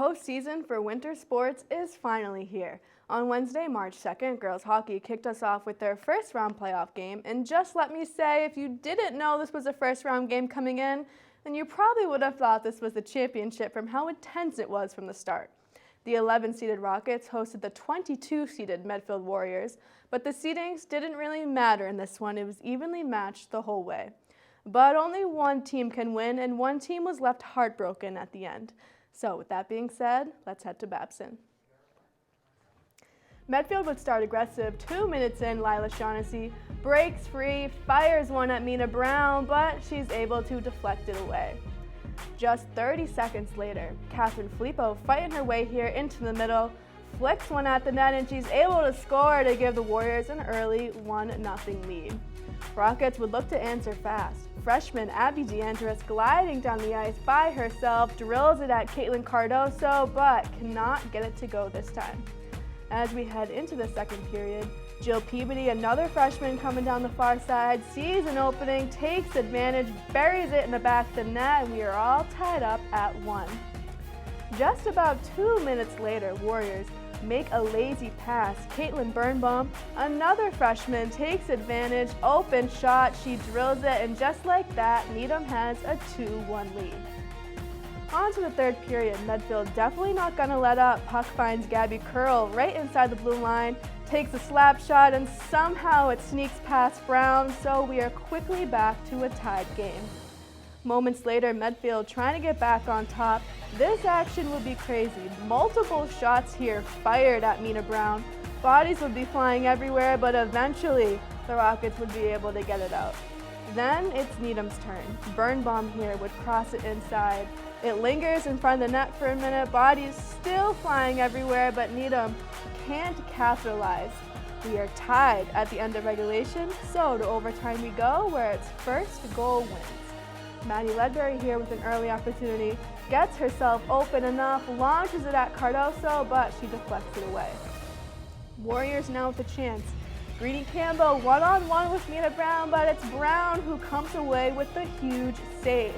postseason for winter sports is finally here. On Wednesday, March 2nd, girls hockey kicked us off with their first round playoff game, and just let me say, if you didn't know this was a first round game coming in, then you probably would have thought this was the championship from how intense it was from the start. The 11-seeded Rockets hosted the 22-seeded Medfield Warriors, but the seedings didn't really matter in this one. It was evenly matched the whole way. But only one team can win, and one team was left heartbroken at the end. So with that being said, let's head to Babson. Medfield would start aggressive. 2 minutes in, Lila Shaughnessy breaks free, fires one at Mina Brown, but she's able to deflect it away. Just 30 seconds later, Catherine Filippo, fighting her way here into the middle, flicks one at the net, and she's able to score to give the Warriors an early 1-0 lead. Rockets would look to answer fast. Freshman Abby DeAndres, gliding down the ice by herself, drills it at Caitlin Cardoso, but cannot get it to go this time. As we head into the second period, Jill Peabody, another freshman coming down the far side, sees an opening, takes advantage, buries it in the back of the net, and we are all tied up at 1. Just about 2 minutes later, Warriors make a lazy pass. Caitlin Birnbaum, another freshman, takes advantage, open shot, she drills it, and just like that, Needham has a 2-1 lead. On to the third period. Medfield definitely not going to let up. Puck finds Gabby Curl right inside the blue line, takes a slap shot, and somehow it sneaks past Brown, so we are quickly back to a tied game. Moments later, Medfield trying to get back on top. This action would be crazy. Multiple shots here fired at Mina Brown. Bodies would be flying everywhere, but eventually the Rockets would be able to get it out. Then it's Needham's turn. Birnbaum here would cross it inside. It lingers in front of the net for a minute. Bodies still flying everywhere, but Needham can't capitalize. We are tied at the end of regulation, so to overtime we go, where its first goal wins. Maddie Ledbury here with an early opportunity, gets herself open enough, launches it at Cardoso, but she deflects it away. Warriors now with a chance. Greedy Campbell one-on-one with Mina Brown, but it's Brown who comes away with the huge save.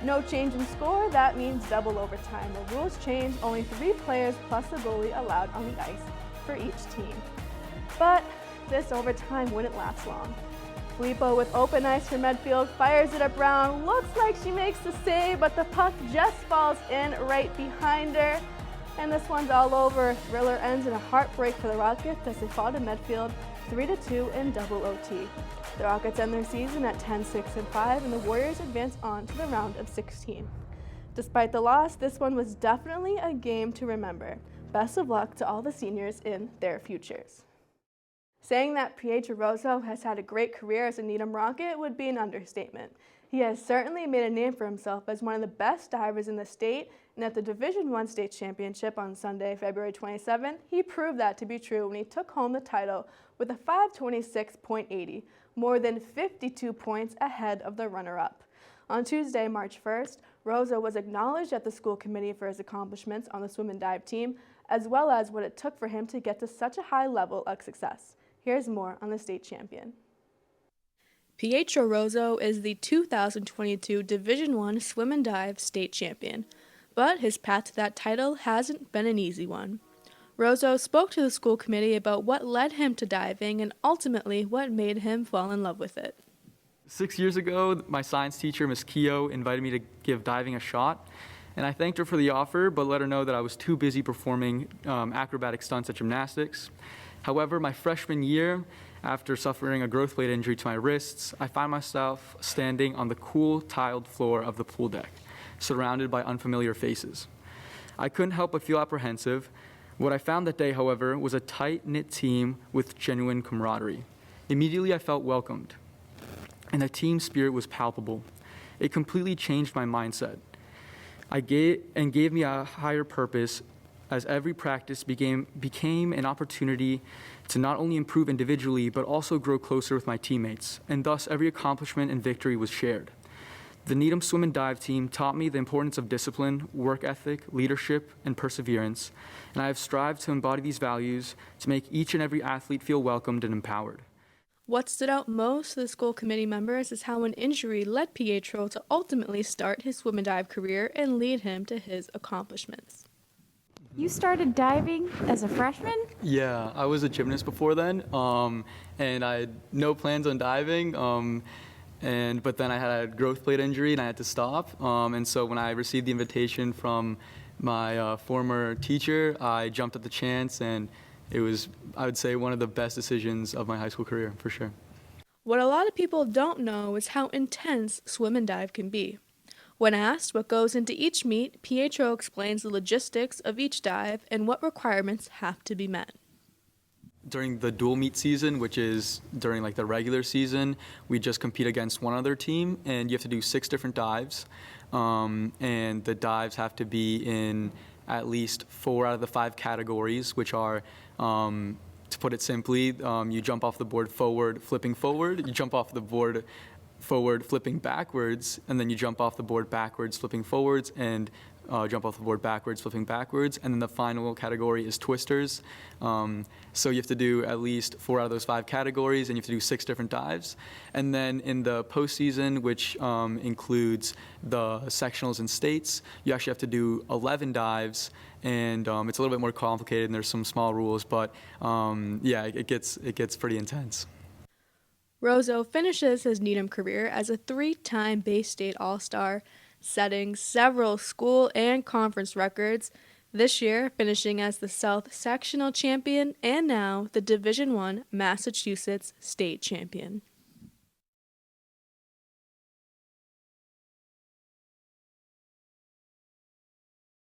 No change in score, that means double overtime. The rules change, only 3 players plus a goalie allowed on the ice for each team. But this overtime wouldn't last long. Filippo with open ice for Medfield, fires it at Brown, looks like she makes the save, but the puck just falls in right behind her. And this one's all over. Thriller ends in a heartbreak for the Rockets as they fall to Medfield 3-2 in double OT. The Rockets end their season at 10-6-5, and the Warriors advance on to the round of 16. Despite the loss, this one was definitely a game to remember. Best of luck to all the seniors in their futures. Saying that Pietro Rozzo has had a great career as a Needham Rocket would be an understatement. He has certainly made a name for himself as one of the best divers in the state, and at the Division I State Championship on Sunday, February 27th, he proved that to be true when he took home the title with a 526.80, more than 52 points ahead of the runner-up. On Tuesday, March 1st, Rozzo was acknowledged at the school committee for his accomplishments on the swim and dive team, as well as what it took for him to get to such a high level of success. Here's more on the state champion. Pietro Rozzo is the 2022 Division I Swim and Dive state champion, but his path to that title hasn't been an easy one. Rozzo spoke to the school committee about what led him to diving and ultimately what made him fall in love with it. 6 years ago, my science teacher, Ms. Keogh, invited me to give diving a shot, and I thanked her for the offer, but let her know that I was too busy performing acrobatic stunts at gymnastics. However, my freshman year, after suffering a growth plate injury to my wrists, I found myself standing on the cool tiled floor of the pool deck, surrounded by unfamiliar faces. I couldn't help but feel apprehensive. What I found that day, however, was a tight-knit team with genuine camaraderie. Immediately, I felt welcomed, and the team spirit was palpable. It completely changed my mindset. Gave me a higher purpose, as every practice became an opportunity to not only improve individually, but also grow closer with my teammates, and thus every accomplishment and victory was shared. The Needham Swim and Dive team taught me the importance of discipline, work ethic, leadership, and perseverance, and I have strived to embody these values to make each and every athlete feel welcomed and empowered. What stood out most to the school committee members is how an injury led Pietro to ultimately start his swim and dive career and lead him to his accomplishments. You started diving as a freshman? Yeah, I was a gymnast before then, and I had no plans on diving. But then I had a growth plate injury and I had to stop. And so when I received the invitation from my former teacher, I jumped at the chance, and it was, I would say, one of the best decisions of my high school career, for sure. What a lot of people don't know is how intense swim and dive can be. When asked what goes into each meet, Pietro explains the logistics of each dive and what requirements have to be met. During the dual meet season, which is during like the regular season, we just compete against one other team, and you have to do 6 different dives. And the dives have to be in at least 4 out of the 5 categories, which are, to put it simply, you jump off the board forward, flipping forward, you jump off the board forward, flipping backwards, and then you jump off the board backwards, flipping forwards, and jump off the board backwards, flipping backwards, and then the final category is twisters. So you have to do at least 4 out of those 5 categories, and you have to do 6 different dives. And then in the postseason, which includes the sectionals and states, you actually have to do 11 dives, and it's a little bit more complicated, and there's some small rules, but yeah, it gets pretty intense. Rozzo finishes his Needham career as a 3-time Bay State All-Star, setting several school and conference records, this year finishing as the South Sectional Champion and now the Division I Massachusetts State Champion.